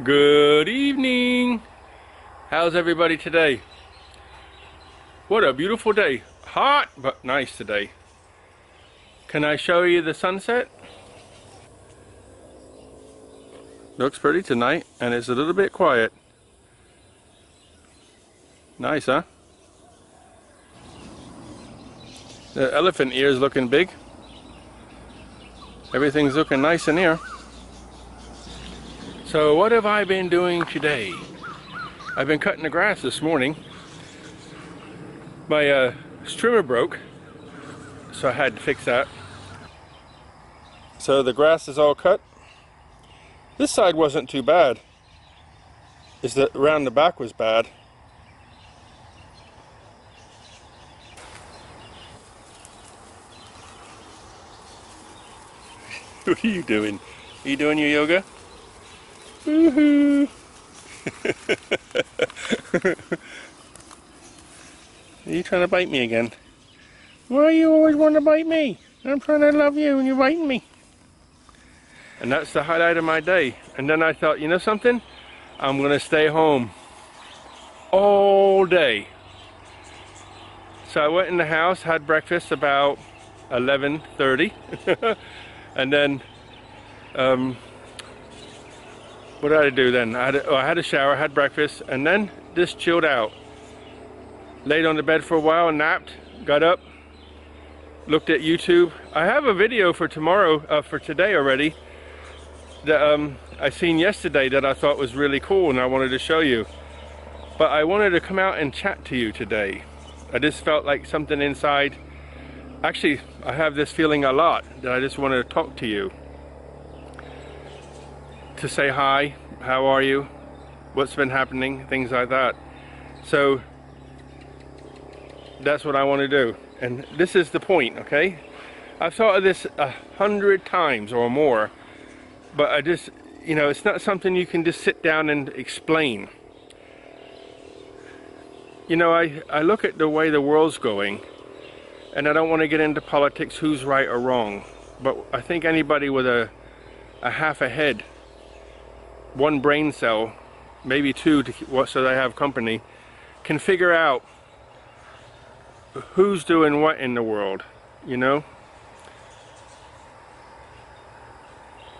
Good evening. How's everybody today? What a beautiful day. Hot, but nice today. Can I show you the sunset? Looks pretty tonight, and it's a little bit quiet. Nice, huh? The elephant ear is looking big. Everything's looking nice in here. So what have I been doing today? I've been cutting the grass this morning. My trimmer broke, so I had to fix that. So the grass is all cut. This side wasn't too bad. It's that around the back was bad. What are you doing? Are you doing your yoga? Woohoo! Are you trying to bite me again? Why do you always want to bite me? I'm trying to love you and you're biting me. And that's the highlight of my day. And then I thought, you know something? I'm going to stay home all day. So I went in the house, had breakfast about 11:30. And then what did I do then? I had a shower, had breakfast, and then just chilled out. Laid on the bed for a while and napped, got up, looked at YouTube. I have a video for tomorrow, for today already, that I seen yesterday that I thought was really cool and I wanted to show you. But I wanted to come out and chat to you today. I just felt like something inside. Actually, I have this feeling a lot that I just wanted to talk to you. To say hi, how are you, what's been happening, things like that. So that's what I want to do, and this is the point, okay? I've thought of this 100 times or more, but I just, you know, it's not something you can just sit down and explain. You know, I look at the way the world's going, and I don't want to get into politics, who's right or wrong, but I think anybody with a half a head, one brain cell, maybe two, so they have company, can figure out who's doing what in the world, you know?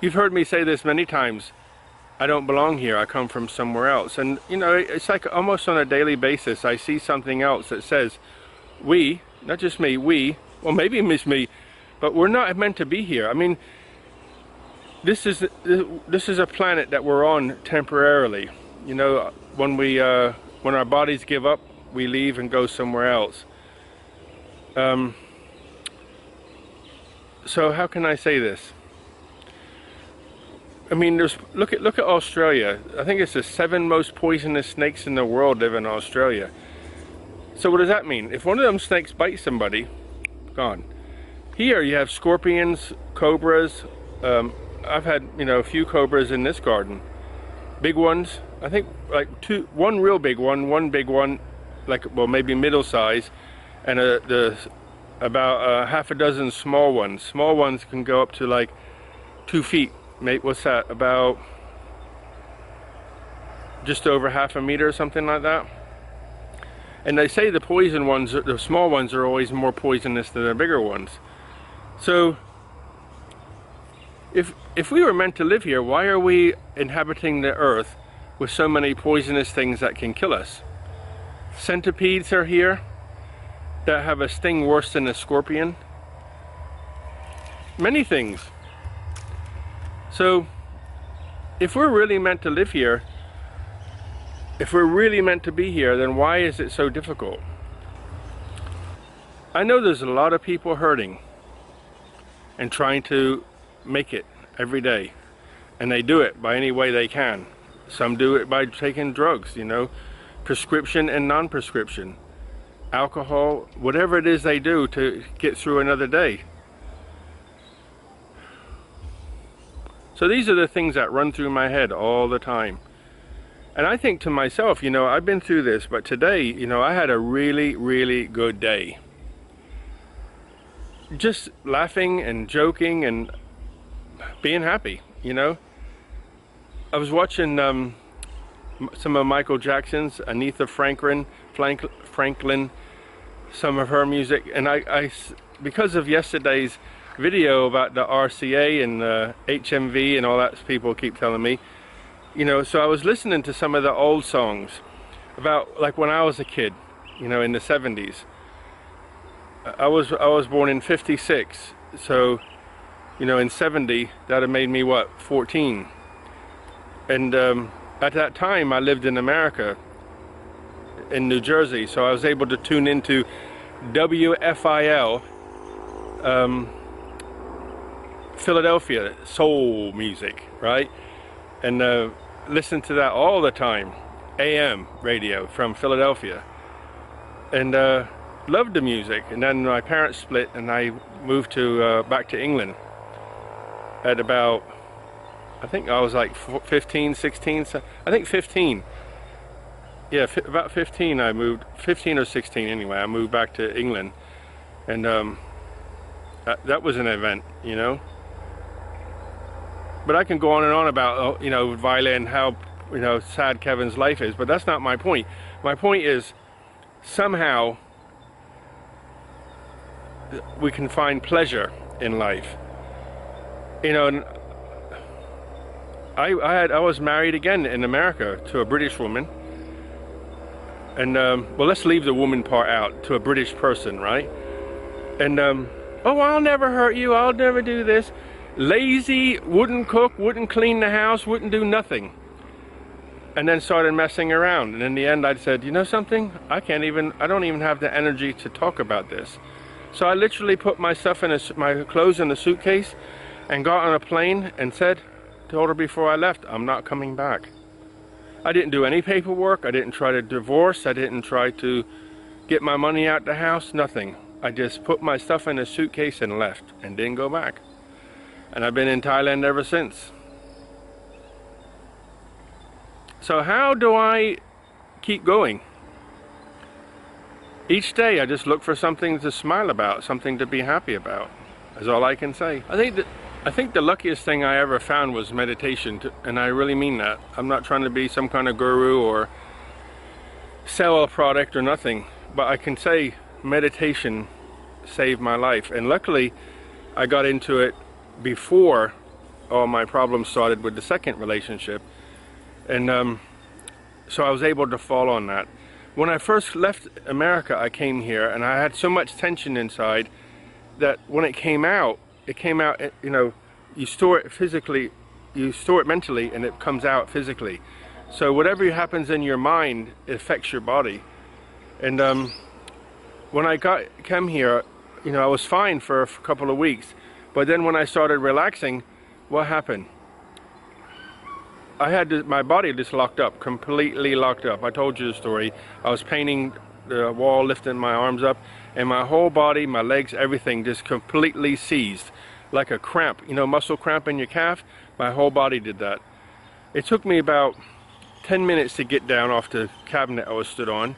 You've heard me say this many times. I don't belong here, I come from somewhere else. And you know, it's like almost on a daily basis I see something else that says we, not just me, we, well maybe it's me, but we're not meant to be here. I mean, this is a planet that we're on temporarily. You know, when our bodies give up, we leave and go somewhere else. So how can I say this? I mean, look at Australia. I think it's the 7 most poisonous snakes in the world live in Australia. So what does that mean? If one of them snakes bites somebody, gone. Here you have scorpions, cobras. I've had, you know, a few cobras in this garden. Big ones, I think like one real big one big one, like, well, maybe middle size, and about half a dozen small ones. Small ones can go up to like 2 feet. Mate, what's that? About just over half a meter or something like that. And they say the poison ones, the small ones, are always more poisonous than the bigger ones. So if we were meant to live here, why are we inhabiting the earth with so many poisonous things that can kill us? Centipedes are here that have a sting worse than a scorpion. Many things. So if we're really meant to live here, if we're really meant to be here, then why is it so difficult? I know there's a lot of people hurting and trying to make it every day, and they do it by any way they can. Some do it by taking drugs, you know, prescription and non-prescription, alcohol, whatever it is they do to get through another day. So these are the things that run through my head all the time. And I think to myself, you know, I've been through this, but today, you know, I had a really, really good day. Just laughing and joking and being happy, you know. I was watching some of Michael Jackson's, Aretha Franklin, some of her music, and I because of yesterday's video about the RCA and the HMV and all that, people keep telling me, you know, so I was listening to some of the old songs about like when I was a kid, you know, in the 70s. I was born in 56, so you know, in 70 that had made me what, 14, and at that time I lived in America, in New Jersey, so I was able to tune into WFIL, Philadelphia soul music, right? And listen to that all the time, AM radio from Philadelphia, and loved the music. And then my parents split and I moved to back to England at about, I think I was like 15, 16, so I think 15. Yeah, about 15 I moved, 15 or 16 anyway, I moved back to England. And that was an event, you know. But I can go on and on about, you know, violin, how, you know, sad Kevin's life is, but that's not my point. My point is, somehow we can find pleasure in life. You know, and I was married again in America to a British woman. And, well, let's leave the woman part out, to a British person, right? And, oh, I'll never hurt you, I'll never do this. Lazy, wouldn't cook, wouldn't clean the house, wouldn't do nothing. And then started messing around. And in the end I said, you know something? I don't even have the energy to talk about this. So I literally put my stuff my clothes in a suitcase and got on a plane and told her before I left, I'm not coming back. I didn't do any paperwork, I didn't try to divorce, I didn't try to get my money out the house, nothing. I just put my stuff in a suitcase and left and didn't go back. And I've been in Thailand ever since. So how do I keep going? Each day I just look for something to smile about, something to be happy about. That's all I can say. I think the luckiest thing I ever found was meditation, and I really mean that. I'm not trying to be some kind of guru or sell a product or nothing, but I can say meditation saved my life. And luckily I got into it before all my problems started with the second relationship, and so I was able to fall on that. When I first left America, I came here and I had so much tension inside that when it came out, you know, you store it physically, you store it mentally, and it comes out physically. So whatever happens in your mind, it affects your body. And when I came here, you know, I was fine for a couple of weeks. But then when I started relaxing, what happened? I had my body just locked up, completely locked up. I told you the story. I was painting the wall, lifting my arms up, and my whole body, my legs, everything just completely seized. Like a cramp, you know, muscle cramp in your calf. My whole body did that. It took me about 10 minutes to get down off the cabinet I was stood on.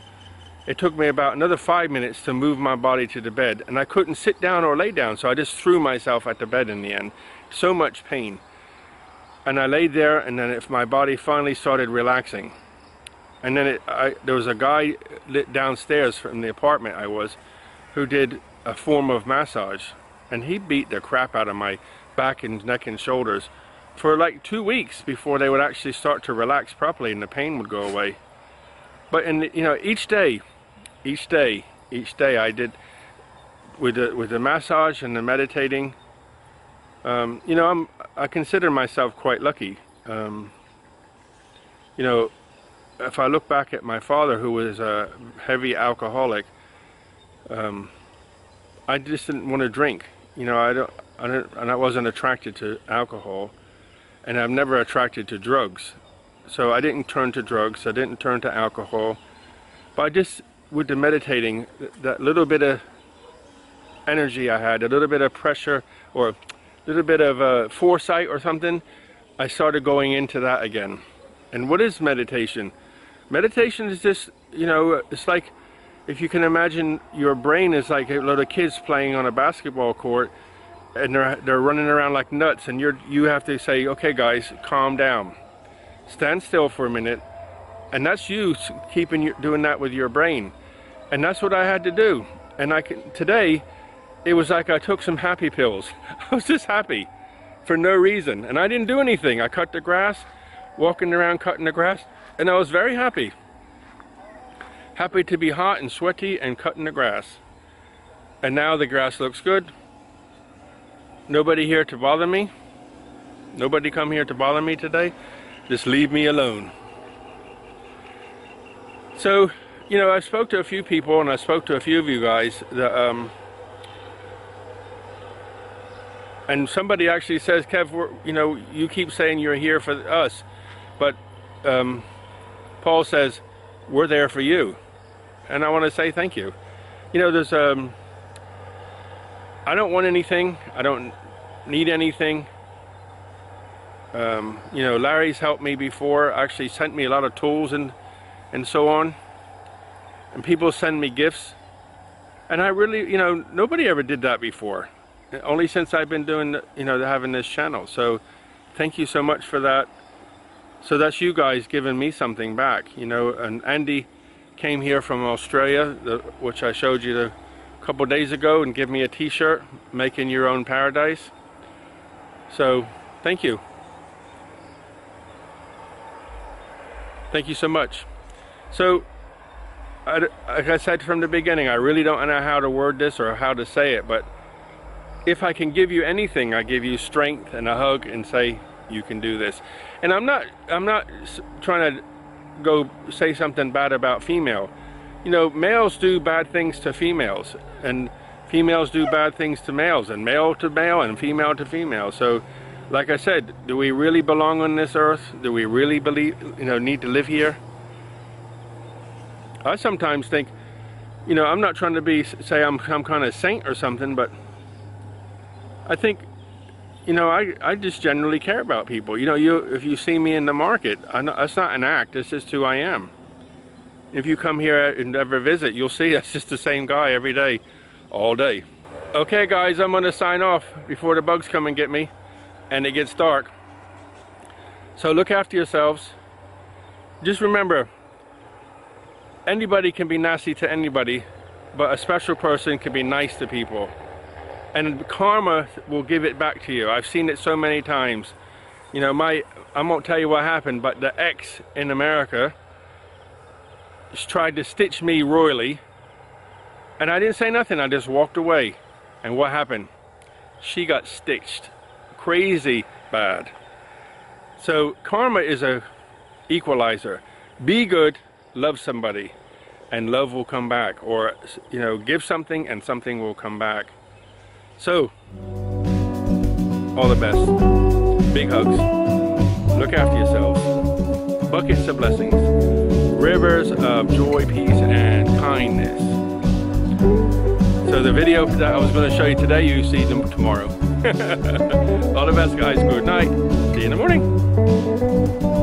It took me about another 5 minutes to move my body to the bed, and I couldn't sit down or lay down, so I just threw myself at the bed in the end. So much pain. And I laid there, and then my body finally started relaxing. And then there was a guy downstairs from the apartment I was, who did a form of massage, and he beat the crap out of my back and neck and shoulders for like 2 weeks before they would actually start to relax properly and the pain would go away. But you know, each day I did with the massage and the meditating. You know, I consider myself quite lucky. You know, if I look back at my father, who was a heavy alcoholic, I just didn't want to drink. You know, I wasn't attracted to alcohol, and I'm never attracted to drugs. So I didn't turn to drugs, I didn't turn to alcohol, but I just, with the meditating, that little bit of energy I had, a little bit of pressure, or a little bit of foresight or something, I started going into that again. And what is meditation? Meditation is just, you know, it's like, if you can imagine your brain is like a lot of kids playing on a basketball court, and they're running around like nuts, and you have to say, okay guys, calm down. stand still for a minute, and that's you doing that with your brain. And that's what I had to do. And today, it was like I took some happy pills. I was just happy for no reason. And I didn't do anything. I cut the grass, walking around cutting the grass, and I was very happy. Happy to be hot and sweaty and cutting the grass. And now the grass looks good. Nobody here to bother me. Nobody come here to bother me today. Just leave me alone. So, you know, I spoke to a few people, and I spoke to a few of you guys that, and somebody actually says, Kev, you know, you keep saying you're here for us, but Paul says, we're there for you. And I want to say thank you. You know, there's, I don't want anything. I don't need anything. You know, Larry's helped me before, actually sent me a lot of tools and so on. And people send me gifts. And I really, you know, nobody ever did that before. Only since I've been doing, you know, having this channel. So thank you so much for that. So that's you guys giving me something back, you know. And Andy came here from Australia, which I showed you a couple days ago, and give me a t-shirt, Making Your Own Paradise. So thank you. Thank you so much. So like I said from the beginning, I really don't know how to word this or how to say it, but if I can give you anything, I give you strength and a hug and say you can do this. And I'm not trying to go say something bad about female. You know, males do bad things to females, and females do bad things to males, and male to male and female to female. So like I said, do we really belong on this earth? Do we really believe, you know, need to live here? I sometimes think, you know, I'm not trying to say I'm some kind of saint or something, but I think, you know, I just generally care about people. You know, if you see me in the market, that's not an act, it's just who I am. If you come here and ever visit, you'll see that's just the same guy every day, all day. Okay guys, I'm gonna sign off before the bugs come and get me and it gets dark. So look after yourselves. Just remember, anybody can be nasty to anybody, but a special person can be nice to people. And karma will give it back to you. I've seen it so many times. You know, I won't tell you what happened, but the ex in America tried to stitch me royally, and I didn't say nothing. I just walked away. And what happened? She got stitched. Crazy bad. So karma is a equalizer. Be good, love somebody, and love will come back. Or, you know, give something and something will come back. So, all the best. Big hugs. Look after yourselves. Buckets of blessings. Rivers of joy, peace, and kindness. So the video that I was going to show you today, you see them tomorrow. All the best, guys. Good night. See you in the morning.